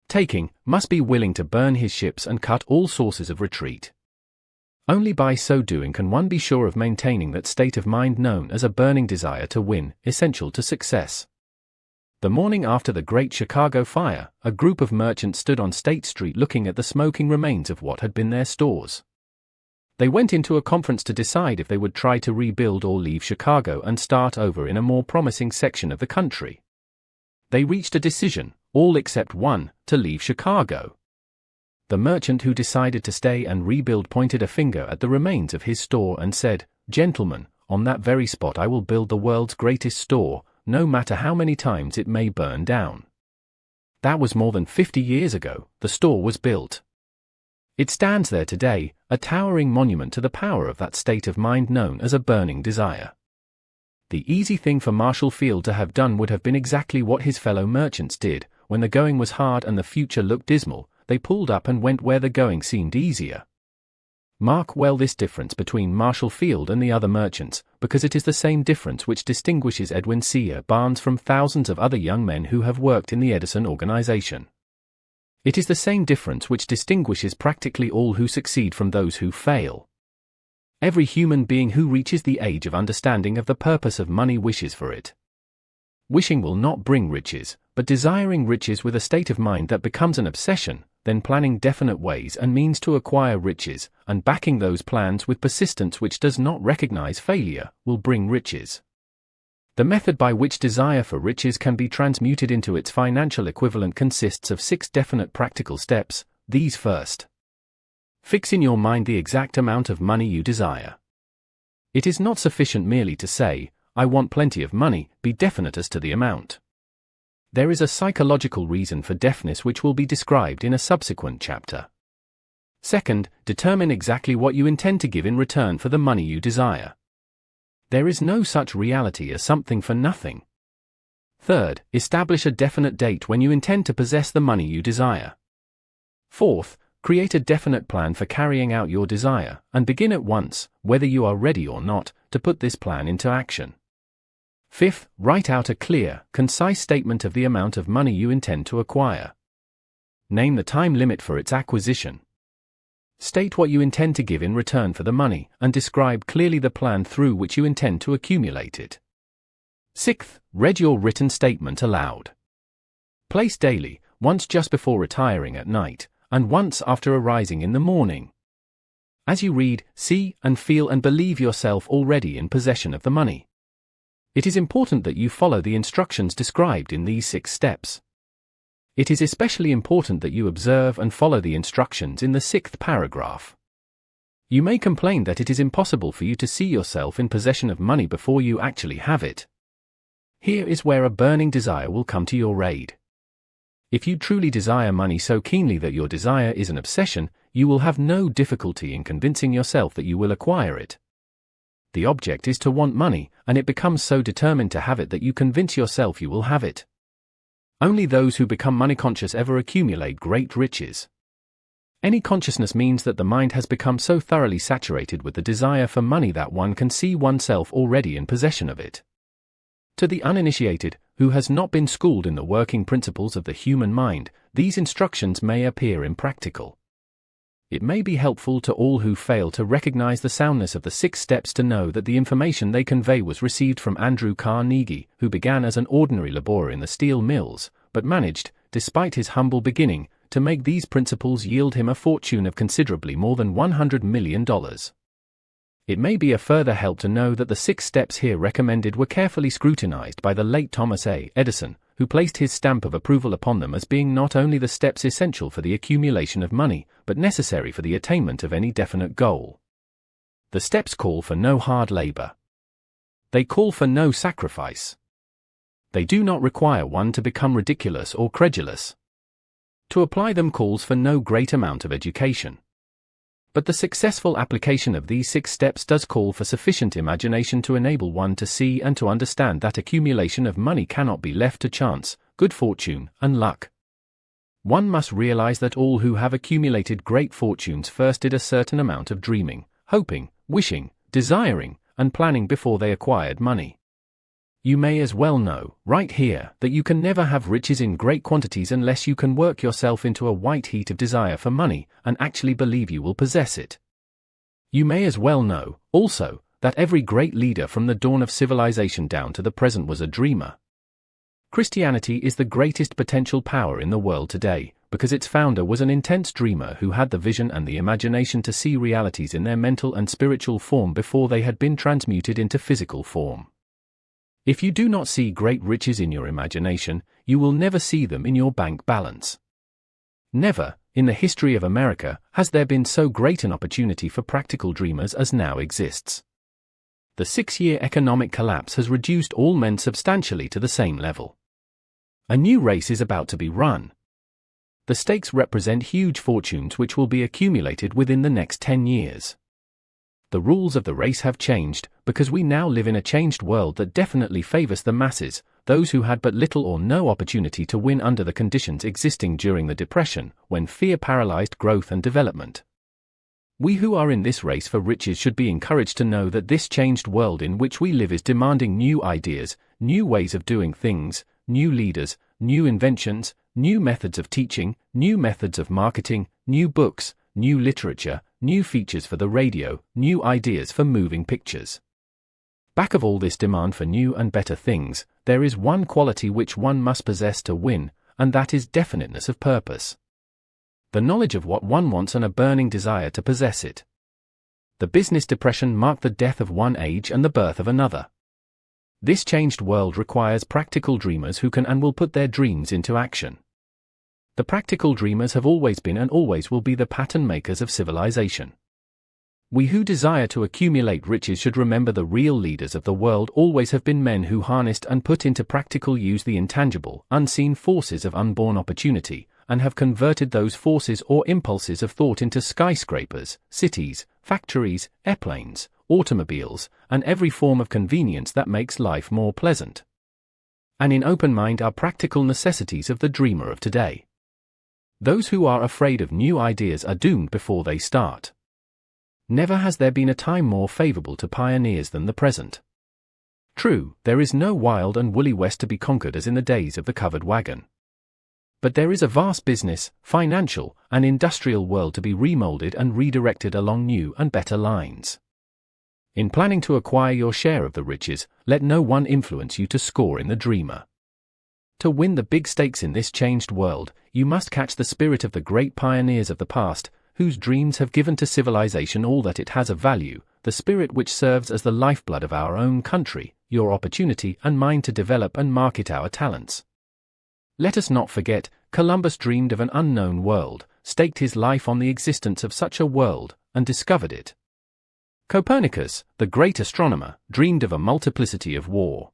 taking, must be willing to burn his ships and cut all sources of retreat. Only by so doing can one be sure of maintaining that state of mind known as a burning desire to win, essential to success. The morning after the Great Chicago Fire, a group of merchants stood on State Street looking at the smoking remains of what had been their stores. They went into a conference to decide if they would try to rebuild or leave Chicago and start over in a more promising section of the country. They reached a decision, all except one, to leave Chicago. The merchant who decided to stay and rebuild pointed a finger at the remains of his store and said, "Gentlemen, on that very spot I will build the world's greatest store, no matter how many times it may burn down." That was more than 50 years ago. The store was built. It stands there today, a towering monument to the power of that state of mind known as a burning desire. The easy thing for Marshall Field to have done would have been exactly what his fellow merchants did. When the going was hard and the future looked dismal, they pulled up and went where the going seemed easier. Mark well this difference between Marshall Field and the other merchants, because it is the same difference which distinguishes Edwin C. Barnes from thousands of other young men who have worked in the Edison organization. It is the same difference which distinguishes practically all who succeed from those who fail. Every human being who reaches the age of understanding of the purpose of money wishes for it. Wishing will not bring riches, but desiring riches with a state of mind that becomes an obsession, then planning definite ways and means to acquire riches, and backing those plans with persistence which does not recognize failure, will bring riches. The method by which desire for riches can be transmuted into its financial equivalent consists of 6 definite practical steps. These first. Fix in your mind the exact amount of money you desire. It is not sufficient merely to say, "I want plenty of money," be definite as to the amount. There is a psychological reason for deafness which will be described in a subsequent chapter. Second, determine exactly what you intend to give in return for the money you desire. There is no such reality as something for nothing. Third, establish a definite date when you intend to possess the money you desire. Fourth, create a definite plan for carrying out your desire, and begin at once, whether you are ready or not, to put this plan into action. Fifth, write out a clear, concise statement of the amount of money you intend to acquire. Name the time limit for its acquisition. State what you intend to give in return for the money, and describe clearly the plan through which you intend to accumulate it. Sixth, read your written statement aloud. Place daily, once just before retiring at night, and once after arising in the morning. As you read, see and feel and believe yourself already in possession of the money. It is important that you follow the instructions described in these 6 steps. It is especially important that you observe and follow the instructions in the 6th paragraph. You may complain that it is impossible for you to see yourself in possession of money before you actually have it. Here is where a burning desire will come to your aid. If you truly desire money so keenly that your desire is an obsession, you will have no difficulty in convincing yourself that you will acquire it. The object is to want money, and it becomes so determined to have it that you convince yourself you will have it. Only those who become money conscious ever accumulate great riches. Any consciousness means that the mind has become so thoroughly saturated with the desire for money that one can see oneself already in possession of it. To the uninitiated, who has not been schooled in the working principles of the human mind, these instructions may appear impractical. It may be helpful to all who fail to recognize the soundness of the 6 steps to know that the information they convey was received from Andrew Carnegie, who began as an ordinary laborer in the steel mills, but managed, despite his humble beginning, to make these principles yield him a fortune of considerably more than $100 million. It may be a further help to know that the 6 steps here recommended were carefully scrutinized by the late Thomas A. Edison, who placed his stamp of approval upon them as being not only the steps essential for the accumulation of money, but necessary for the attainment of any definite goal. The steps call for no hard labor. They call for no sacrifice. They do not require one to become ridiculous or credulous. To apply them calls for no great amount of education. But the successful application of these 6 steps does call for sufficient imagination to enable one to see and to understand that accumulation of money cannot be left to chance, good fortune, and luck. One must realize that all who have accumulated great fortunes first did a certain amount of dreaming, hoping, wishing, desiring, and planning before they acquired money. You may as well know, right here, that you can never have riches in great quantities unless you can work yourself into a white heat of desire for money, and actually believe you will possess it. You may as well know, also, that every great leader from the dawn of civilization down to the present was a dreamer. Christianity is the greatest potential power in the world today, because its founder was an intense dreamer who had the vision and the imagination to see realities in their mental and spiritual form before they had been transmuted into physical form. If you do not see great riches in your imagination, you will never see them in your bank balance. Never, in the history of America, has there been so great an opportunity for practical dreamers as now exists. The 6-year economic collapse has reduced all men substantially to the same level. A new race is about to be run. The stakes represent huge fortunes which will be accumulated within the next 10 years. The rules of the race have changed, because we now live in a changed world that definitely favors the masses, those who had but little or no opportunity to win under the conditions existing during the Depression, when fear paralyzed growth and development. We who are in this race for riches should be encouraged to know that this changed world in which we live is demanding new ideas, new ways of doing things, new leaders, new inventions, new methods of teaching, new methods of marketing, new books, new literature, new features for the radio, new ideas for moving pictures. Back of all this demand for new and better things, there is one quality which one must possess to win, and that is definiteness of purpose. The knowledge of what one wants and a burning desire to possess it. The business depression marked the death of one age and the birth of another. This changed world requires practical dreamers who can and will put their dreams into action. The practical dreamers have always been and always will be the pattern makers of civilization. We who desire to accumulate riches should remember the real leaders of the world always have been men who harnessed and put into practical use the intangible, unseen forces of unborn opportunity, and have converted those forces or impulses of thought into skyscrapers, cities, factories, airplanes, automobiles, and every form of convenience that makes life more pleasant. And in open mind are practical necessities of the dreamer of today. Those who are afraid of new ideas are doomed before they start. Never has there been a time more favorable to pioneers than the present. True, there is no wild and woolly West to be conquered as in the days of the covered wagon. But there is a vast business, financial, and industrial world to be remolded and redirected along new and better lines. In planning to acquire your share of the riches, let no one influence you to score in the dreamer. To win the big stakes in this changed world, you must catch the spirit of the great pioneers of the past, whose dreams have given to civilization all that it has of value, the spirit which serves as the lifeblood of our own country, your opportunity and mine to develop and market our talents. Let us not forget, Columbus dreamed of an unknown world, staked his life on the existence of such a world, and discovered it. Copernicus, the great astronomer, dreamed of a multiplicity of war.